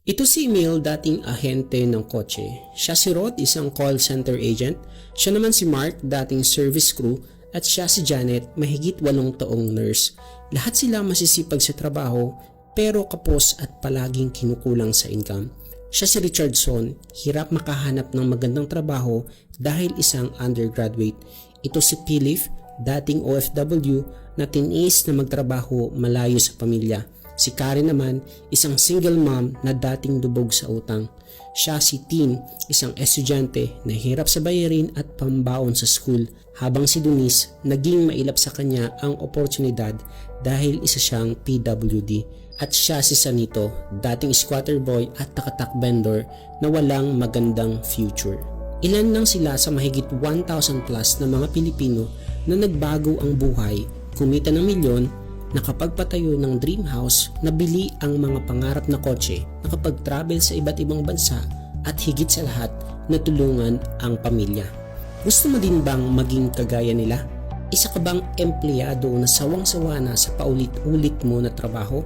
Ito si Emil, dating ahente ng kotse. Siya si Rod, isang call center agent. Siya naman si Mark, dating service crew. At siya si Janet, mahigit 8 taong nurse. Lahat sila masisipag sa trabaho pero kapos at palaging kinukulang sa income. Siya si Richardson, hirap makahanap ng magandang trabaho dahil isang undergraduate. Ito si Philip, dating OFW na tiniis na magtrabaho malayo sa pamilya. Si Karen naman, isang single mom na dating lubog sa utang. Siya si Tim, isang estudyante na hirap sa bayarin at pambaon sa school, habang si Denise naging mailap sa kanya ang oportunidad dahil isa siyang PWD. At siya si Sanito, dating squatter boy at takatak vendor na walang magandang future. Ilan lang sila sa mahigit 1,000 plus na mga Pilipino na nagbago ang buhay, kumita ng milyon, nakapagpatayo ng dream house, nabili ang mga pangarap na kotse, nakapag-travel sa iba't ibang bansa at higit sa lahat, natulungan ang pamilya. Gusto mo din bang maging kagaya nila? Isa ka bang empleyado na sawang-sawa na sa paulit-ulit mo na trabaho?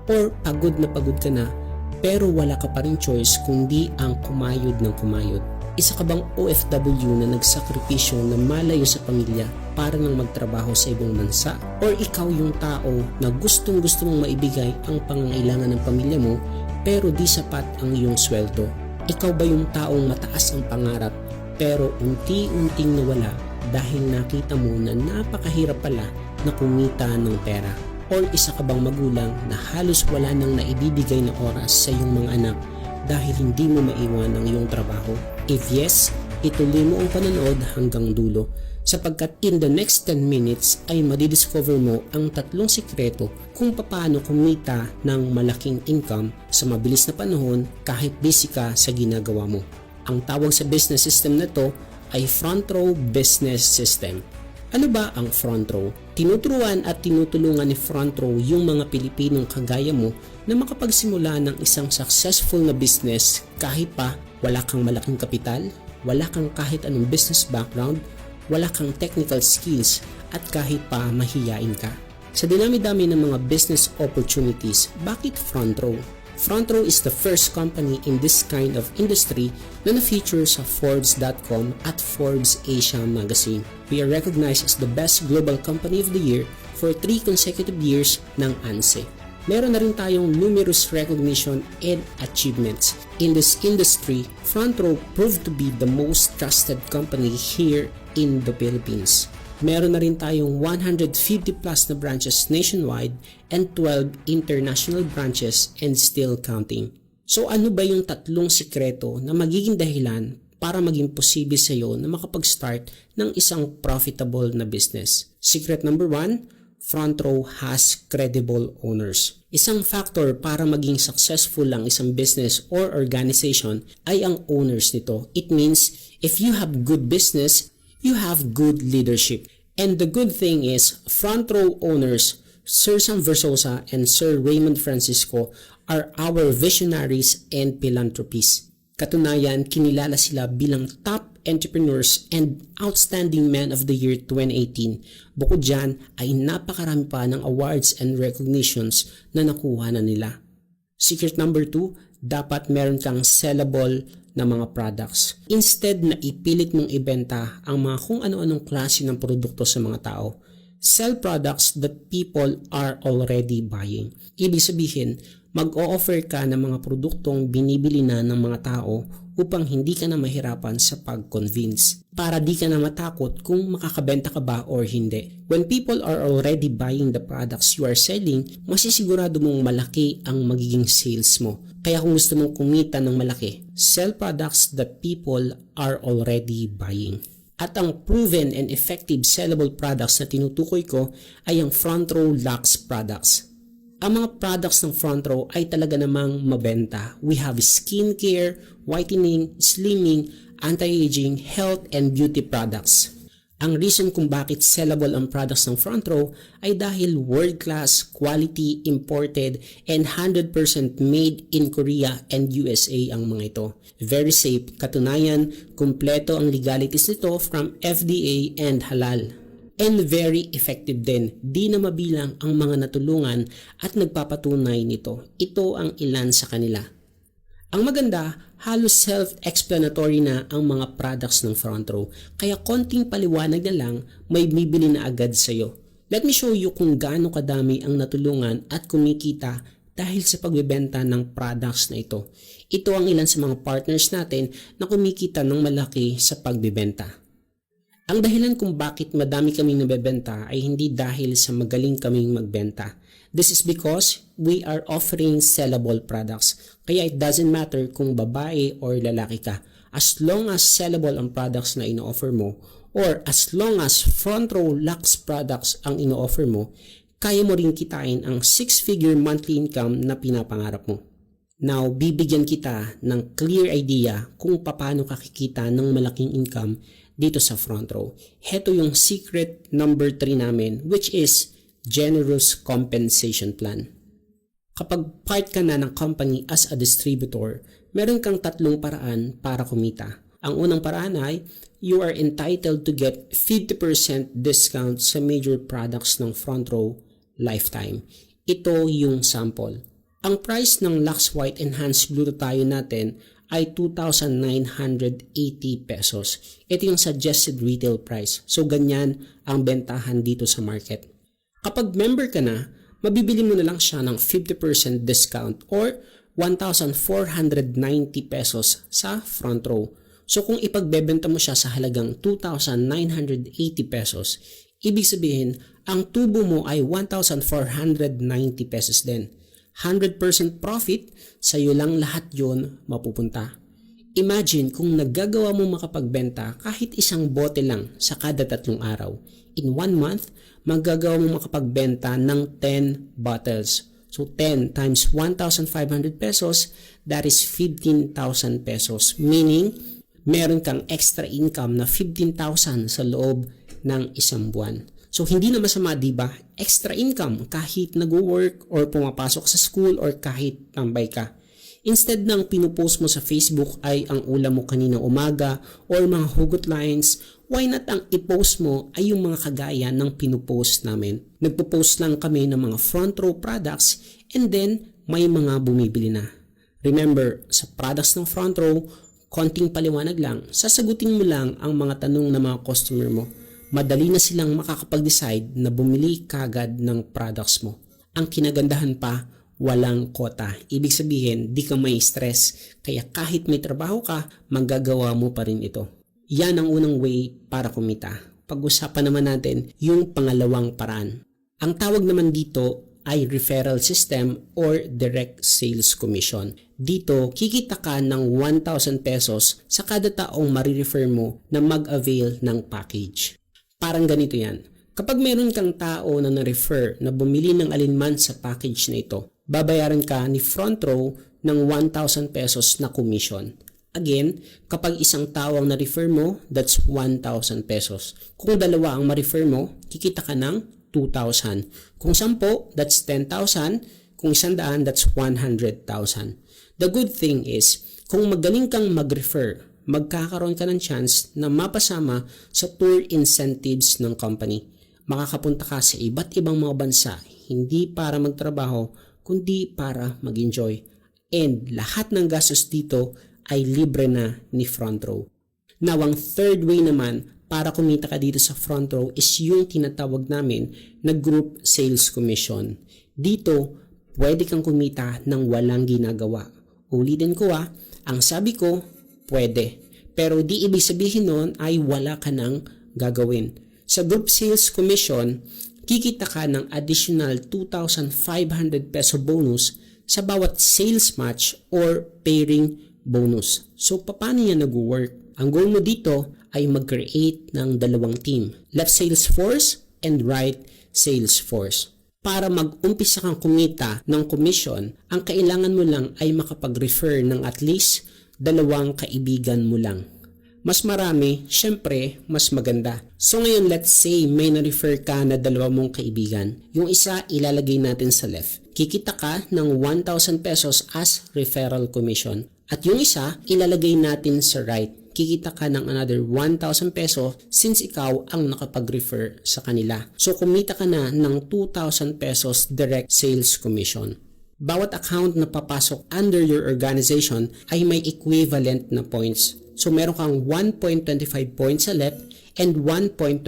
Or pagod ka na pero wala ka pa rin choice kundi ang kumayod ng kumayod? Isa ka bang OFW na nagsakripisyo na malayo sa pamilya para nang magtrabaho sa ibang bansa? Or ikaw yung tao na gustong-gusto mong maibigay ang pangangailangan ng pamilya mo pero di sapat ang iyong sweldo? Ikaw ba yung taong mataas ang pangarap pero unti-unting nawala dahil nakita mo na napakahirap pala na kumita ng pera? Or isa ka bang magulang na halos wala nang naibibigay na oras sa iyong mga anak dahil hindi mo maiwan ang iyong trabaho? If yes, ituloy mo ang panonood hanggang dulo sapagkat in the next 10 minutes ay madidiscover mo ang 3 sikreto kung paano kumita ng malaking income sa mabilis na panahon kahit busy ka sa ginagawa mo. Ang tawag sa business system na to ay Front Row Business System. Ano ba ang Front Row? Tinuturuan at tinutulungan ni Front Row yung mga Pilipinong kagaya mo na makapagsimula ng isang successful na business kahit pa wala kang malaking kapital, wala kang kahit anong business background, wala kang technical skills at kahit pa mahiyain ka. Sa dinami-dami ng mga business opportunities, bakit Front Row? Front Row is the first company in this kind of industry na na-feature sa Forbes.com at Forbes Asia magazine. We are recognized as the best global company of the year for 3 consecutive years ng ANSE. Meron na rin tayong numerous recognition and achievements. In this industry, Front Row proved to be the most trusted company here in the Philippines. Meron na rin tayong 150 plus na branches nationwide and 12 international branches and still counting. So ano ba yung 3 sikreto na magiging dahilan para maging posible sa iyo na makapag-start ng isang profitable na business? Secret number 1, Front Row has credible owners. Isang factor para maging successful ang isang business or organization ay ang owners nito. It means if you have good business, you have good leadership. And the good thing is, Front Row owners, Sir Sam Versosa and Sir Raymond Francisco are our visionaries and philanthropists. Katunayan, kinilala sila bilang top entrepreneurs and outstanding men of the year 2018. Bukod dyan ay napakarami pa ng awards and recognitions na nakuha na nila. Secret number 2, dapat meron kang sellable na mga products. Instead na ipilit mong ibenta ang mga kung ano-anong klase ng produkto sa mga tao, sell products that people are already buying. Ibig sabihin, mag-o-offer ka ng mga produktong binibili na ng mga tao upang hindi ka na mahirapan sa pag-convince. Para di ka na matakot kung makakabenta ka ba or hindi. When people are already buying the products you are selling, masisigurado mong malaki ang magiging sales mo. Kaya kung gusto mong kumita ng malaki, sell products that people are already buying. At ang proven and effective sellable products na tinutukoy ko ay ang Front Row Lux products. Ang mga products ng Front Row ay talaga namang mabenta. We have skincare, whitening, slimming, anti-aging, health, and beauty products. Ang reason kung bakit sellable ang products ng Front Row ay dahil world-class, quality, imported, and 100% made in Korea and USA ang mga ito. Very safe, katunayan, kumpleto ang legalities nito from FDA and halal. And very effective din, di na mabilang ang mga natulungan at nagpapatunay nito. Ito ang ilan sa kanila. Ang maganda, halos self-explanatory na ang mga products ng front row, kaya konting paliwanag na lang may bibili na agad sa'yo. Let me show you kung gaano kadami ang natulungan at kumikita dahil sa pagbebenta ng products na ito. Ito ang ilan sa mga partners natin na kumikita ng malaki sa pagbebenta. Ang dahilan kung bakit madami kaming nabebenta ay hindi dahil sa magaling kaming magbenta. This is because we are offering sellable products. Kaya it doesn't matter kung babae or lalaki ka. As long as sellable ang products na ino-offer mo or as long as front row Lux products ang ino-offer mo, kaya mo rin kitain ang 6-figure monthly income na pinapangarap mo. Now, bibigyan kita ng clear idea kung paano ka kikita ng malaking income dito sa front row. Heto yung secret number 3 namin, which is generous compensation plan. Kapag part ka na ng company as a distributor, meron kang 3 paraan para kumita. Ang unang paraan ay you are entitled to get 50% discount sa major products ng front row lifetime. Ito yung sample. Ang price ng Lux White Enhanced Glutathione natin ay 2,980 pesos. Ito yung suggested retail price. So ganyan ang bentahan dito sa market. Kapag member ka na, mabibili mo na lang siya ng 50% discount or 1,490 pesos sa front row. So kung ipagbebenta mo siya sa halagang 2,980 pesos, ibig sabihin ang tubo mo ay 1,490 pesos din. 100% profit, sa'yo lang lahat yon mapupunta. Imagine kung naggagawa mo makapagbenta kahit isang bote lang sa kada 3 araw. In 1 month, magagawa mo makapagbenta ng 10 bottles. So 10 times 1,500 pesos, that is 15,000 pesos. Meaning, meron kang extra income na 15,000 sa loob ng isang buwan. So hindi na masama, diba? Extra income kahit nag-work or pumapasok sa school or kahit tambay ka. Instead ng pinupost mo sa Facebook ay ang ulam mo kanina umaga or mga hugot lines, why not ang i-post mo ay yung mga kagaya ng pinupost namin. Nagpo-post lang kami ng mga front row products and then may mga bumibili na. Remember, sa products ng front row, konting paliwanag lang, sasagutin mo lang ang mga tanong ng mga customer mo. Madali na silang makakapag-decide na bumili kagad ng products mo. Ang kinagandahan pa, walang kota. Ibig sabihin, di ka may stress. Kaya kahit may trabaho ka, magagawa mo pa rin ito. Yan ang unang way para kumita. Pag-usapan naman natin yung pangalawang paraan. Ang tawag naman dito ay referral system or direct sales commission. Dito, kikita ka ng 1,000 pesos sa kada taong marirefer mo na mag-avail ng package. Parang ganito yan. Kapag meron kang tao na na-refer na bumili ng alinman sa package na ito, babayaran ka ni front row ng 1,000 pesos na commission. Again, kapag isang tao ang na-refer mo, that's 1,000 pesos. Kung dalawa ang ma-refer mo, kikita ka ng 2,000. Kung 10, that's 10,000. Kung 100, that's 100,000. The good thing is, kung magaling kang mag-refer, magkakaroon ka ng chance na mapasama sa tour incentives ng company. Makakapunta ka sa iba't ibang mga bansa, hindi para magtrabaho, kundi para mag-enjoy. And lahat ng gastos dito ay libre na ni front row. Now, ang third way naman para kumita ka dito sa front row is yung tinatawag namin na group sales commission. Dito, pwede kang kumita ng walang ginagawa. Ulitin ko ang sabi ko, pwede. Pero di ibig sabihin nun ay wala ka nang gagawin. Sa group sales commission, kikita ka ng additional 2,500 peso bonus sa bawat sales match or pairing bonus. So, paano yan nag-work? Ang goal mo dito ay mag-create ng 2 team. Left sales force and right sales force. Para mag-umpisa kang kumita ng commission, ang kailangan mo lang ay makapag-refer ng at least 2 kaibigan mo lang. Mas marami, syempre, mas maganda. So ngayon, let's say may na-refer ka na 2 mong kaibigan. Yung isa, ilalagay natin sa left. Kikita ka ng 1,000 pesos as referral commission. At yung isa, ilalagay natin sa right. Kikita ka ng another 1,000 peso since ikaw ang nakapag-refer sa kanila. So kumita ka na ng 2,000 pesos direct sales commission. bawat account na papasok under your organization ay may equivalent na points. So meron kang 1.25 points sa left and 1.25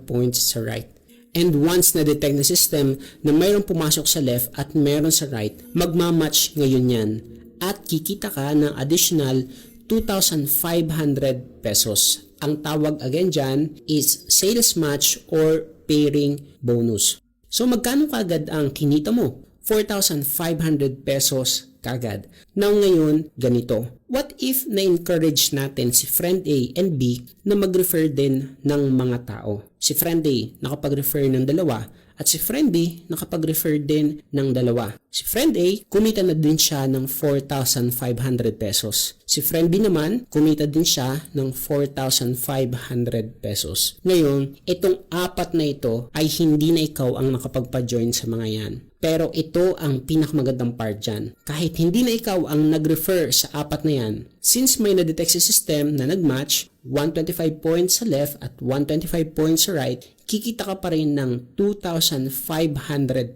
points sa right. And once na-detect ng system na mayroong pumasok sa left at mayroon sa right, magmamatch ngayon yan. At kikita ka ng additional 2,500 pesos. Ang tawag again dyan is sales match or pairing bonus. So magkano kagad ang kinita mo? 4,500 pesos kagad. Now ngayon, ganito. What if na-encourage natin si friend A and B na mag-refer din ng mga tao? Si friend A nakapag-refer ng dalawa at si friend B nakapag-refer din ng dalawa. Si friend A, kumita na din siya ng 4,500 pesos. Si friend B naman, kumita din siya ng 4,500 pesos. Ngayon, itong apat na ito ay hindi na ikaw ang nakapagpa-join sa mga yan. Pero ito ang pinakamagandang part dyan. Kahit hindi na ikaw ang nag-refer sa apat na yan, since may na-detect sa system na nag-match, 125 points sa left at 125 points sa right, kikita ka pa rin ng 2,500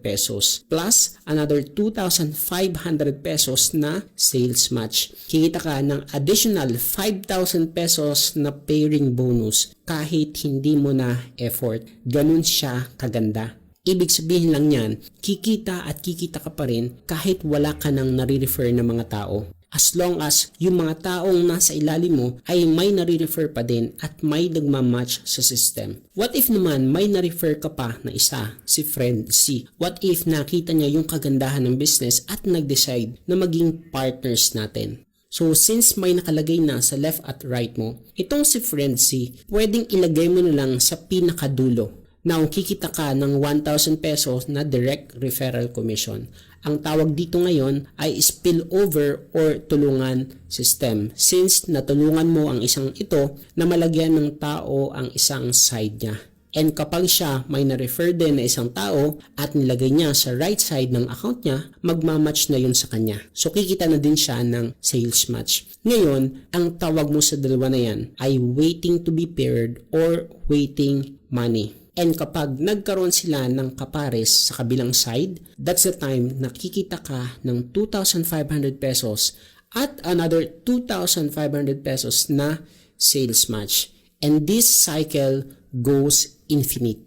pesos plus another 2,500 pesos na sales match. Kikita ka ng additional 5,000 pesos na pairing bonus kahit hindi mo na effort. Ganun siya kaganda. Ibig sabihin lang yan, kikita at kikita ka pa rin kahit wala ka nang nare-refer na mga tao. As long as yung mga taong nasa ilalim mo ay may nare-refer pa din at may nagmamatch sa system. What if naman may na-refer ka pa na isa, si friend C? What if nakita niya yung kagandahan ng business at nag-decide na maging partners natin? So since may nakalagay na sa left at right mo, itong si friend C, pwedeng ilagay mo na lang sa pinakadulo. Now, kikita ka ng 1,000 pesos na direct referral commission. Ang tawag dito ngayon ay spillover or tulungan system. Since natulungan mo ang isang ito na malagyan ng tao ang isang side niya. And kapag siya may na-refer din na isang tao at nilagay niya sa right side ng account niya, magmamatch na yun sa kanya. So, kikita na din siya ng sales match. Ngayon, ang tawag mo sa dalawa na yan ay waiting to be paired or waiting money. And kapag nagkaroon sila ng kapares sa kabilang side, that's the time na kikita ka ng 2,500 pesos at another 2,500 pesos na sales match. And this cycle goes infinite.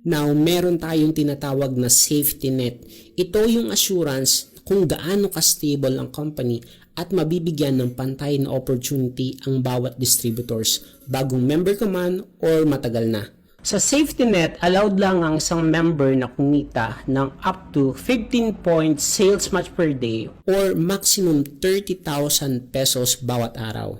Now, meron tayong tinatawag na safety net. Ito yung assurance kung gaano ka-stable ang company at mabibigyan ng pantay na opportunity ang bawat distributors, bagong member ka man or matagal na. Sa safety net, allowed lang ang isang member na kumita ng up to 15 points sales match per day or maximum 30,000 pesos bawat araw.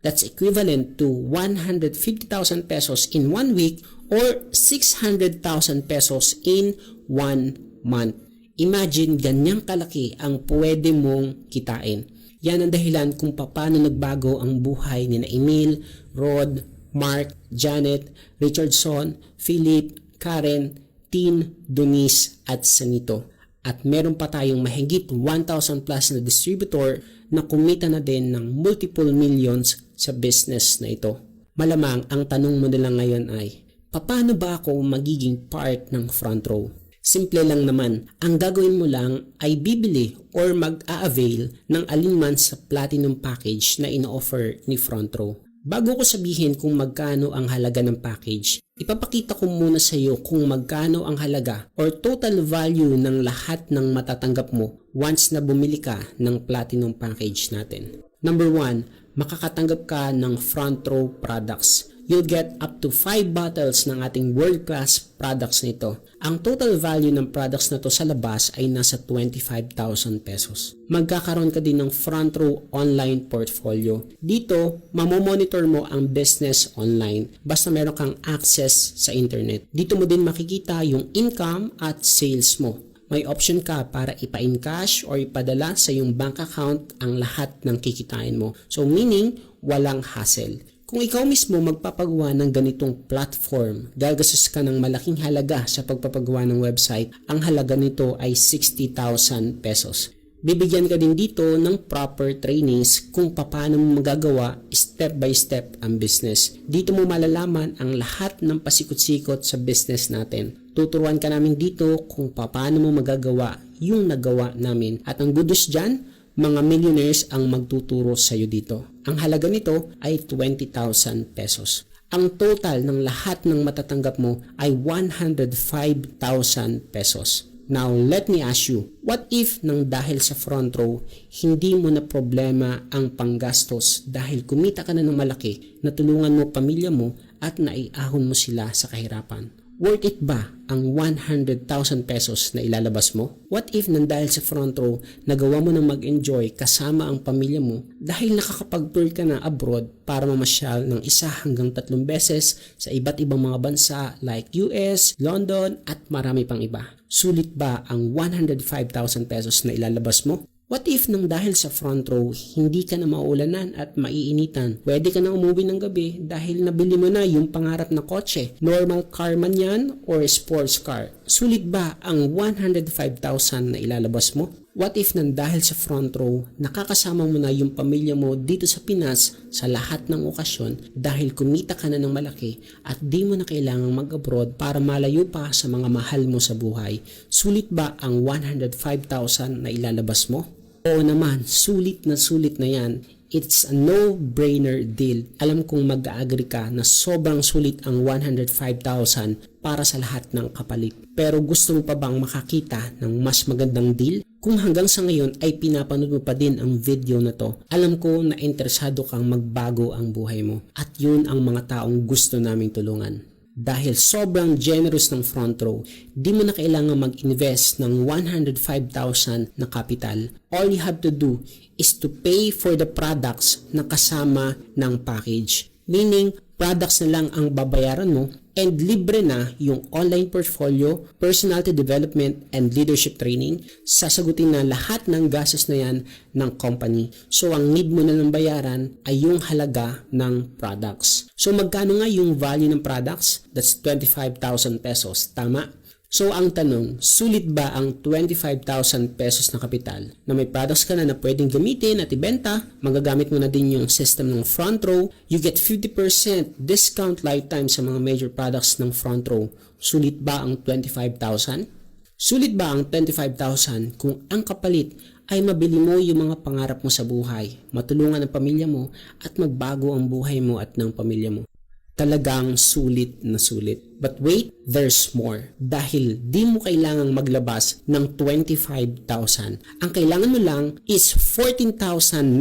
That's equivalent to 150,000 pesos in 1 week or 600,000 pesos in 1 month. Imagine ganyang kalaki ang pwede mong kitain. Yan ang dahilan kung paano nagbago ang buhay ni Emil, Rod, Mark, Janet, Richardson, Philip, Karen, Tin, Donice at Sanito. At meron pa tayong mahigit 1,000 plus na distributor na kumita na din ng multiple millions sa business na ito. Malamang ang tanong mo nila ngayon ay, paano ba ako magiging part ng front row? Simple lang naman, ang gagawin mo lang ay bibili or mag-a-avail ng alinman sa platinum package na ino-offer ni front row. Bago ko sabihin kung magkano ang halaga ng package, ipapakita ko muna sa iyo kung magkano ang halaga or total value ng lahat ng matatanggap mo once na bumili ka ng platinum package natin. Number 1, makakatanggap ka ng front row products. You'll get up to 5 bottles ng ating world-class products nito. Ang total value ng products na to sa labas ay nasa 25,000 pesos. Magkakaroon ka din ng front row online portfolio. Dito, mamomonitor mo ang business online basta meron kang access sa internet. Dito mo din makikita yung income at sales mo. May option ka para ipa-encash or ipadala sa iyong bank account ang lahat ng kikitain mo. So meaning, walang hassle. Kung ikaw mismo magpapagawa ng ganitong platform, gagastos ka ng malaking halaga sa pagpapagawa ng website, ang halaga nito ay 60,000 pesos. Bibigyan ka din dito ng proper trainings kung paano mo magagawa step by step ang business. Dito mo malalaman ang lahat ng pasikot-sikot sa business natin. Tuturuan ka namin dito kung paano mo magagawa yung nagawa namin. At ang good news dyan, mga millionaires ang magtuturo sa iyo dito. Ang halaga nito ay 20,000 pesos. Ang total ng lahat ng matatanggap mo ay 105,000 pesos. Now, let me ask you, what if nang dahil sa front row, hindi mo na problema ang panggastos dahil kumita ka na ng malaki, natulungan mo pamilya mo at naiahon mo sila sa kahirapan? Worth it ba ang 100,000 pesos na ilalabas mo? What if nang dahil sa front row, nagawa mo na mag-enjoy kasama ang pamilya mo dahil nakakapag-tour ka na abroad para mamasyal ng 1 hanggang 3 beses sa iba't ibang mga bansa like US, London at marami pang iba? Sulit ba ang 105,000 pesos na ilalabas mo? What if nang dahil sa front row, hindi ka na mauulanan at maiinitan? Pwede ka na umuwi ng gabi dahil nabili mo na yung pangarap na kotse. Normal car man yan or sports car. Sulit ba ang 105,000 na ilalabas mo? What if nang dahil sa front row, nakakasama mo na yung pamilya mo dito sa Pinas sa lahat ng okasyon dahil kumita ka na ng malaki at di mo na kailangang mag-abroad para malayo pa sa mga mahal mo sa buhay? Sulit ba ang 105,000 na ilalabas mo? Oo naman, sulit na yan. It's a no-brainer deal. Alam kong mag-agree ka na sobrang sulit ang 105,000 para sa lahat ng kapalit. Pero gusto mo pa bang makakita ng mas magandang deal? Kung hanggang sa ngayon ay pinapanood mo pa din ang video na to, alam ko na interesado kang magbago ang buhay mo. At yun ang mga taong gusto naming tulungan. Dahil sobrang generous ng front row, di mo na kailangan mag-invest ng 105,000 na capital. All you have to do is to pay for the products na kasama ng package. Meaning, products na lang ang babayaran mo and libre na yung online portfolio, personality development, and leadership training. Sasagutin na lahat ng gastos na yan ng company. So, ang need mo na lang bayaran ay yung halaga ng products. So, magkano nga yung value ng products? That's 25,000 pesos. Tama? So, ang tanong, sulit ba ang 25,000 pesos na kapital na may products ka na na pwedeng gamitin at ibenta? Magagamit mo na din yung system ng front row. You get 50% discount lifetime sa mga major products ng front row. Sulit ba ang 25,000? Sulit ba ang 25,000 kung ang kapalit ay mabili mo yung mga pangarap mo sa buhay, matulungan ang pamilya mo at magbago ang buhay mo at ng pamilya mo? Talagang sulit na sulit. But wait, there's more. Dahil di mo kailangang maglabas ng 25,000. Ang kailangan mo lang is 14,988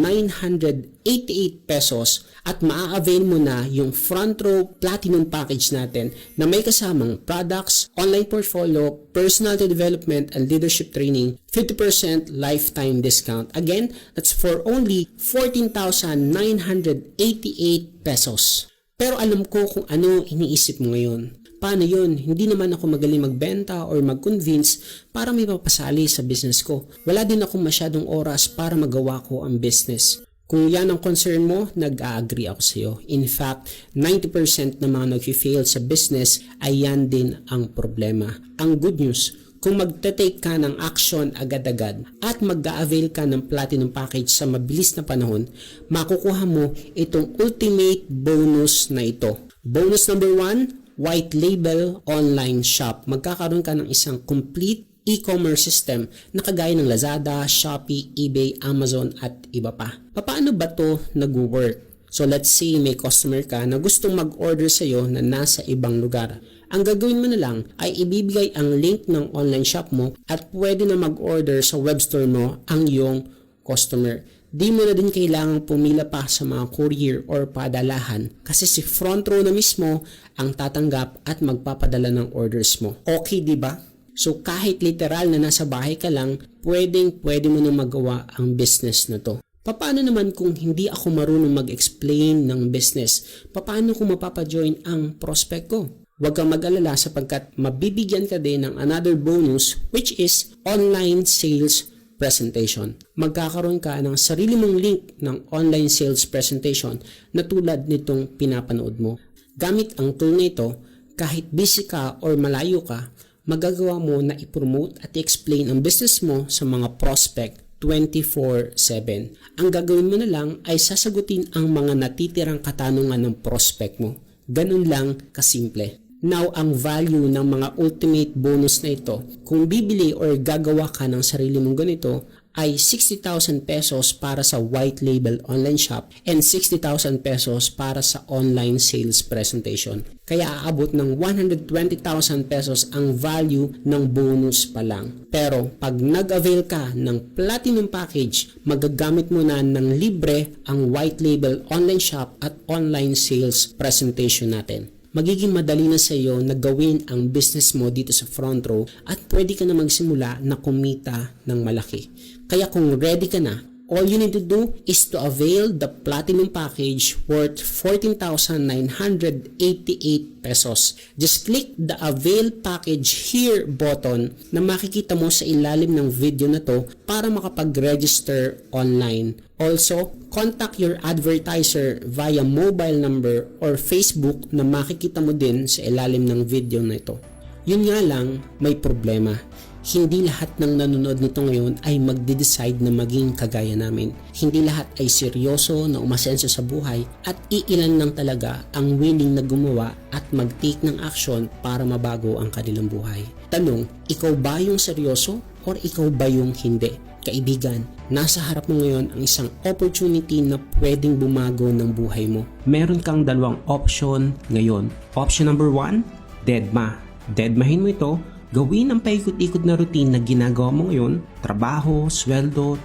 pesos at maa-avail mo na yung front row platinum package natin na may kasamang products, online portfolio, personality development, and leadership training, 50% lifetime discount. Again, that's for only 14,988 pesos. Pero alam ko kung ano iniisip mo ngayon. Paano yun? Hindi naman ako magaling magbenta or mag-convince para may papasali sa business ko. Wala din ako masyadong oras para magawa ko ang business. Kung yan ang concern mo, nag-a-agree ako sa iyo. In fact, 90% ng mga nag-fail sa business ay yan din ang problema. Ang good news, kung magte-take ka ng action agad-agad at mag-a-avail ka ng platinum package sa mabilis na panahon, makukuha mo itong ultimate bonus na ito. Bonus number 1, white label online shop. Magkakaroon ka ng isang complete e-commerce system na kagaya ng Lazada, Shopee, eBay, Amazon at iba pa. Paano ba to nag-work? So let's say may customer ka na gustong mag-order sa iyo na nasa ibang lugar. Ang gagawin mo na lang ay ibibigay ang link ng online shop mo at pwede na mag-order sa web store mo ang iyong customer. Di mo na din kailangang pumila pa sa mga courier or padalahan kasi si front row na mismo ang tatanggap at magpapadala ng orders mo. Okay, di ba? So kahit literal na nasa bahay ka lang, pwede mo na magawa ang business na to. Paano naman kung hindi ako marunong mag-explain ng business? Paano ko mapapajoin ang prospect ko? Huwag kang mag-alala sapagkat mabibigyan ka din ng another bonus which is online sales presentation. Magkakaroon ka ng sarili mong link ng online sales presentation na tulad nitong pinapanood mo. Gamit ang tool na ito, kahit busy ka or malayo ka, magagawa mo na i-promote at i-explain ang business mo sa mga prospect 24/7. Ang gagawin mo na lang ay sasagutin ang mga natitirang katanungan ng prospect mo. Ganun lang kasimple. Now, ang value ng mga ultimate bonus na ito, kung bibili or gagawa ka ng sarili mong ganito, ay 60,000 pesos para sa white label online shop and 60,000 pesos para sa online sales presentation. Kaya aabot ng 120,000 pesos ang value ng bonus pa lang. Pero pag nag-avail ka ng platinum package, magagamit mo na ng libre ang white label online shop at online sales presentation natin. Magiging madali na sa iyo na gawin ang business mo dito sa front row at pwede ka na magsimula na kumita ng malaki. Kaya kung ready ka na, all you need to do is to avail the platinum package worth 14,988 pesos. Just click the avail package here button na makikita mo sa ilalim ng video na to para makapag-register online. Also, contact your advertiser via mobile number or Facebook na makikita mo din sa ilalim ng video na ito. Yun nga lang, may problema. Hindi lahat ng nanonood nito ngayon ay magde-decide na maging kagaya namin. Hindi lahat ay seryoso na umasenso sa buhay at iilan lang talaga ang willing na gumawa at mag-take ng action para mabago ang kanilang buhay. Tanong, ikaw ba yung seryoso or ikaw ba yung hindi? Kaibigan, nasa harap mo ngayon ang isang opportunity na pwedeng bumago ng buhay mo. Meron kang dalawang option ngayon. Option number 1, deadma. Deadmahin mo ito. Gawin ang paikot-ikot na routine na ginagawa mo ngayon, trabaho, sweldo,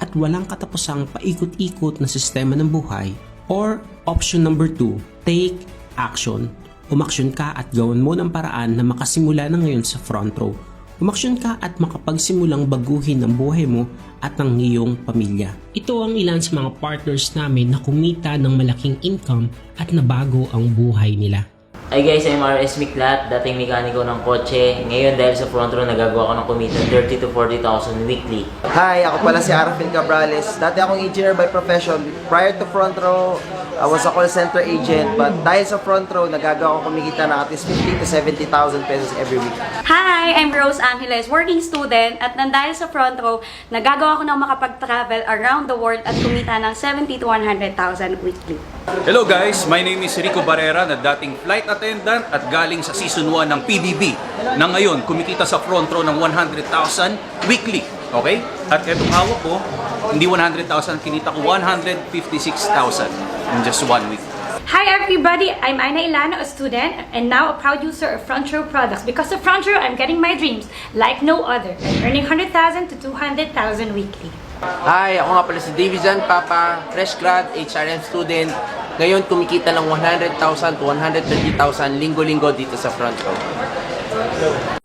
at walang katapusang paikot-ikot na sistema ng buhay. Or option number 2, take action. Umaksyon ka at gawan mo ng paraan na makasimula na ngayon sa front row. Umaksyon ka at makapagsimulang baguhin ang buhay mo at ang iyong pamilya. Ito ang ilan sa mga partners namin na kumita ng malaking income at nabago ang buhay nila. Hi guys, I'm RS Miklat, dating mekaniko ng kotse. Ngayon dahil sa front row, nagagawa ko ng kumita 30,000 to 40,000 weekly. Hi, ako pala si Arafil Cabrales. Dati akong engineer by profession. Prior to front row, I was a call center agent. But dahil sa front row, nagagawa ko kumikita ng at least 50,000 to 70,000 pesos every week. Hi, I'm Rose Angeles, working student. At dahil sa front row, nagagawa ko ng makapag-travel around the world at kumita ng 70,000 to 100,000 weekly. Hello guys, my name is Rico Barrera na dating flight attendant at galing sa season 1 ng PBB na ngayon kumikita sa front row ng 100,000 weekly. Okay? At etong hawak ko, hindi 100,000, kinita ko 156,000 in just 1 week. Hi everybody, I'm Aina Ilano, a student and now a proud user of Front Row products. Because of Front Row, I'm getting my dreams like no other. I'm earning 100,000 to 200,000 weekly. Hi, ako nga pala si Davidson Papa, fresh grad, HRM student. Ngayon kumikita ng 100,000 to 130,000 linggo-linggo dito sa front row.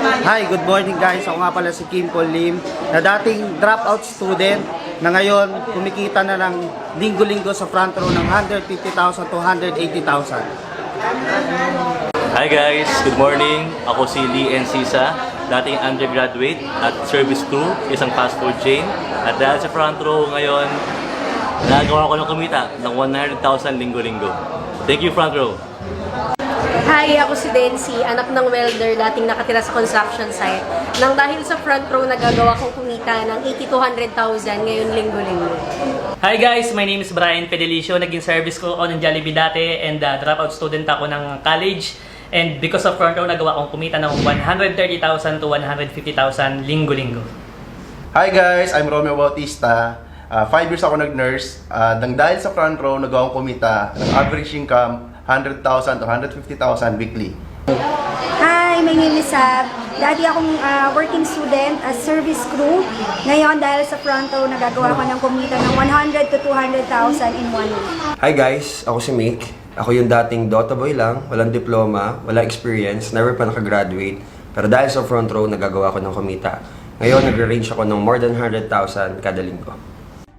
Hi, good morning guys. Ako nga pala si Kim Paul Lim, na dating dropout student na ngayon kumikita na ng linggo-linggo sa front row ng 150,000 to 180,000. Hi guys, good morning. Ako si Lee Encisa, dating undergraduate at service crew, isang fast food chain. At dahil sa front row ngayon, nagawa ko ng kumita ng 100,000 linggo-linggo. Thank you, front row. Hi, ako si Dency, anak ng welder, dating nakatira sa construction site. Nang dahil sa front row, nagagawa kong kumita ng 80,000 to 100,000 ngayon linggo-linggo. Hi guys, my name is Brian Fedelicio. Naging service ko ako ng Jollibee dati and dropout student ako ng college. And because of front row, nagawa kong kumita ng 130,000 to 150,000 linggo-linggo. Hi guys, I'm Romeo Bautista. 5 years ako nag-nurse. Nang dahil sa front row, nagawa kong kumita ng average income 100,000 to 150,000 weekly. Hi, my name is Sab. Dati akong working student as service crew. Ngayon, dahil sa front row, nagagawa ko ng kumita ng 100 to 200,000 in 1 week. Hi guys, ako si Mick. Ako yung dating Dota boy lang, walang diploma, walang experience, never pa nakagraduate. Pero dahil sa front row, nagagawa ko ng kumita. Ngayon, nagre-range ako ng more than 100,000 kada linggo.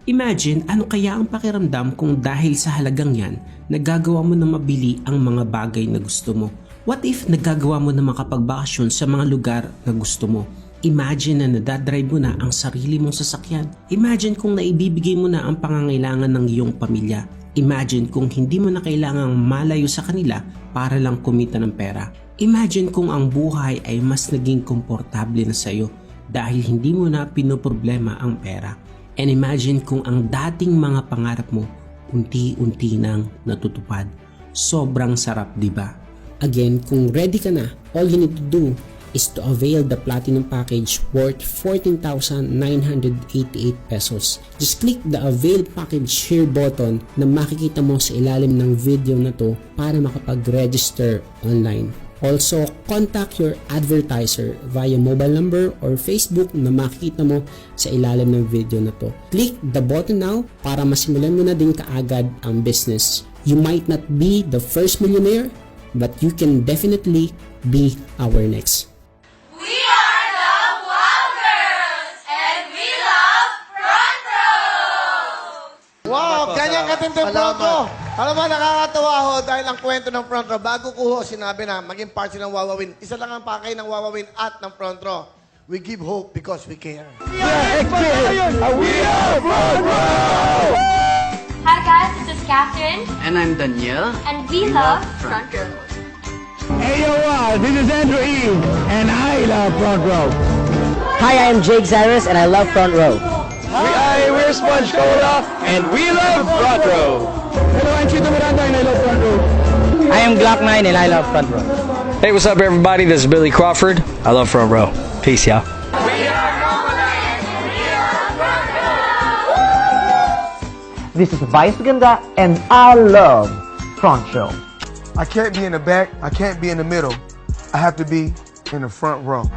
Imagine ano kaya ang pakiramdam kung dahil sa halagang yan, nagagawa mo na mabili ang mga bagay na gusto mo. What if nagagawa mo na makapagbakasyon sa mga lugar na gusto mo? Imagine na nadadrive mo na ang sarili mong sasakyan. Imagine kung naibibigay mo na ang pangangailangan ng iyong pamilya. Imagine kung hindi mo na kailangang malayo sa kanila para lang kumita ng pera. Imagine kung ang buhay ay mas naging komportable na sa'yo. dahil hindi mo na pinoproblema ang pera. And imagine kung ang dating mga pangarap mo unti-unti nang natutupad. Sobrang sarap, di ba? Again, kung ready ka na, all you need to do is to avail the Platinum Package worth 14,988 pesos. Just click the Avail Package Here button na makikita mo sa ilalim ng video na to para makapag-register online. Also, contact your advertiser via mobile number or Facebook na makikita mo sa ilalim ng video na to. Click the button now para masimulan mo na din kaagad ang business. You might not be the first millionaire, but you can definitely be our next. We are the Wow Girls, and we love Front Row! Wow, ganyan katindi Front Row. Alam mo, nakakatawa ho dahil ang kwento ng Front Row, bago ko ho sinabi na maging part ng Wawawin, isa lang ang pakay ng Wawawin at ng Front Row. We give hope because we care. We are Front Row! Hi guys, this is Catherine. And I'm Daniel. And we love Front Row. Hey yo, this is Andrew E. And I love Front Row. Hi, I'm Jake Cyrus and I love Front Row. We're Sponge Cola and we love Front Row. Hello, I'm Chito Miranda and I love Front Row. I am Glock 9 and I love Front Row. Hey, what's up everybody? This is Billy Crawford. I love Front Row. Peace, y'all. This is Vice Ganda and I love Front Row. I can't be in the back, I can't be in the middle. I have to be in the front row.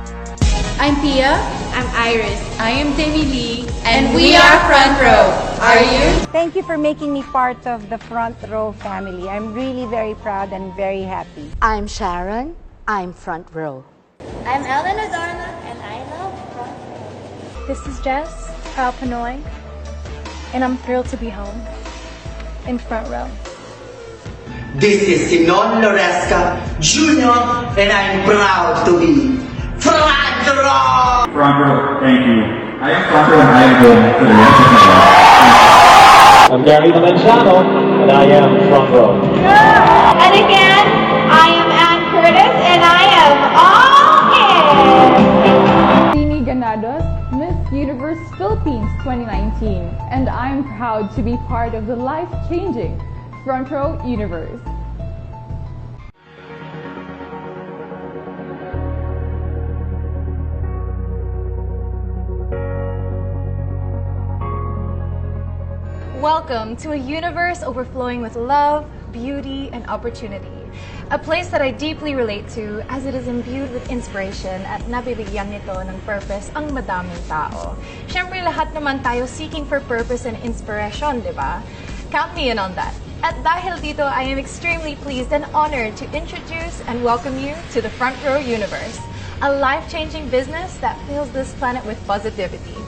I'm Pia. I'm Iris. I am Demi Lee. And we are Front Row. Are you? Thank you for making me part of the Front Row family. I'm really very proud and very happy. I'm Sharon. I'm Front Row. I'm Ellen Adorno, and I love Front Row. This is Jess, proud Pinoy, and I'm thrilled to be home in Front Row. This is Sinon Loresca Jr. and I'm proud to be Front Row! Front Row, thank you. I am Front Row and I am home for the rest of my life. I'm Gary Valenciano and I am Front Row. And again, I am Ann Curtis, and I am all in. Mimi Ganados, Miss Universe Philippines 2019, and I'm proud to be part of the life-changing Front Row Universe. Welcome to a universe overflowing with love, beauty, and opportunity. A place that I deeply relate to as it is imbued with inspiration at nabibigyan nito ng purpose ang madaming tao. Siyempre lahat naman tayo seeking for purpose and inspiration, di ba? Count me in on that. At dahil dito, I am extremely pleased and honored to introduce and welcome you to the Front Row Universe, a life-changing business that fills this planet with positivity.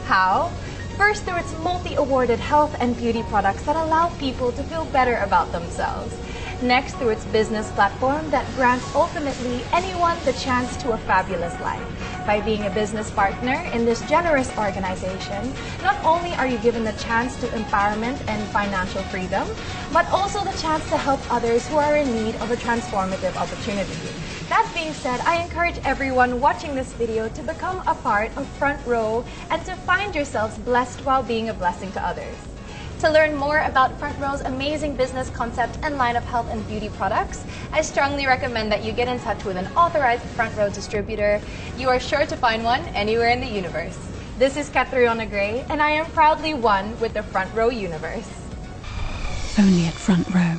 How? First, through its multi-awarded health and beauty products that allow people to feel better about themselves. Next, through its business platform that grants ultimately anyone the chance to a fabulous life. By being a business partner in this generous organization, not only are you given the chance to empowerment and financial freedom, but also the chance to help others who are in need of a transformative opportunity. That being said, I encourage everyone watching this video to become a part of Front Row and to find yourselves blessed while being a blessing to others. To learn more about Front Row's amazing business concept and line of health and beauty products, I strongly recommend that you get in touch with an authorized Front Row distributor. You are sure to find one anywhere in the universe. This is Catriona Gray, and I am proudly one with the Front Row Universe. Only at Front Row.